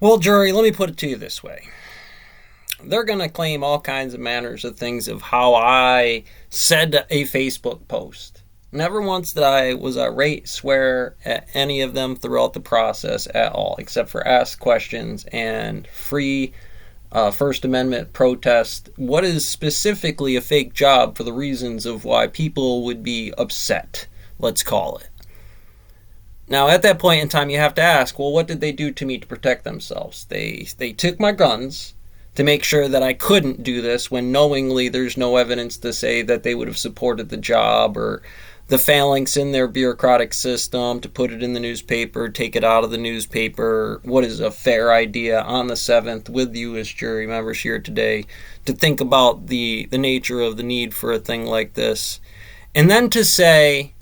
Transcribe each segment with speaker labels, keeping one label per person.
Speaker 1: Well, jury, let me put it to you this way. They're going to claim all kinds of manners of things of how I said a Facebook post. Never once did I was irate, swear at any of them throughout the process at all, except for ask questions and free First Amendment protest. What is specifically a fake job for the reasons of why people would be upset, let's call it. Now, at that point in time, you have to ask, well, what did they do to me to protect themselves? They took my guns to make sure that I couldn't do this when knowingly there's no evidence to say that they would have supported the job or the phalanx in their bureaucratic system to put it in the newspaper, take it out of the newspaper. What is a fair idea on the 7th with you as jury members here today to think about the nature of the need for a thing like this? And then to say,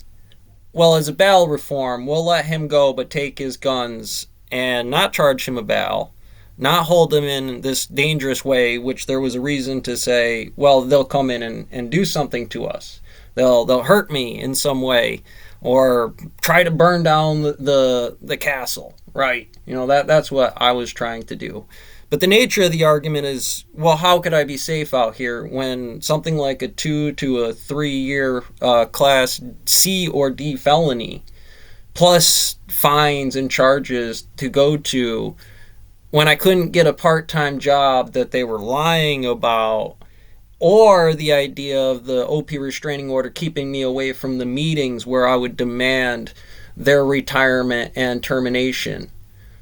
Speaker 1: well, as a bail reform, we'll let him go but take his guns and not charge him a bail, not hold him in this dangerous way, which there was a reason to say, well, they'll come in and do something to us. They'll hurt me in some way or try to burn down the castle, right? That's what I was trying to do. But the nature of the argument is, well, how could I be safe out here when something like a 2 to 3 year class C or D felony plus fines and charges to go to when I couldn't get a part-time job that they were lying about, or the idea of the OP restraining order keeping me away from the meetings where I would demand their retirement and termination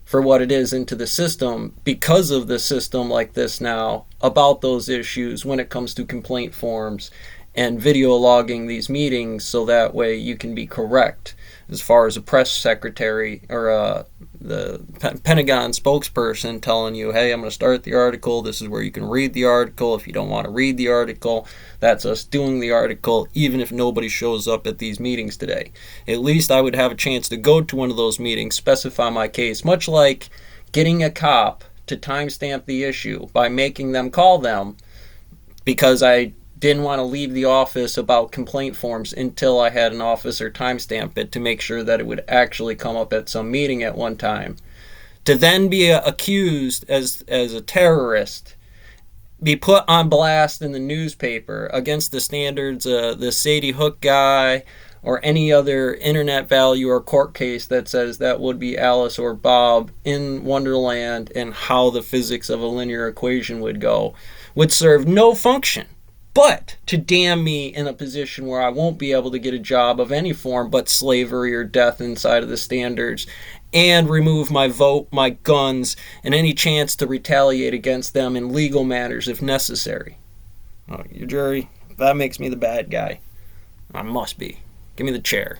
Speaker 1: for what it is into the system because of the system like this now about those issues when it comes to complaint forms and video logging these meetings so that way you can be correct as far as a press secretary or the Pentagon spokesperson telling you, hey, I'm going to start the article. This is where you can read the article. If you don't want to read the article, that's us doing the article, even if nobody shows up at these meetings today. At least I would have a chance to go to one of those meetings, specify my case, much like getting a cop to timestamp the issue by making them call them because I didn't want to leave the office about complaint forms until I had an officer timestamp it to make sure that it would actually come up at some meeting at one time. To then be accused as a terrorist, be put on blast in the newspaper against the standards of the Sadie Hook guy or any other internet value or court case that says that would be Alice or Bob in Wonderland and how the physics of a linear equation would go, would serve no function but to damn me in a position where I won't be able to get a job of any form but slavery or death inside of the standards, and remove my vote, my guns, and any chance to retaliate against them in legal matters if necessary. Oh, your jury, that makes me the bad guy. I must be. Give me the chair.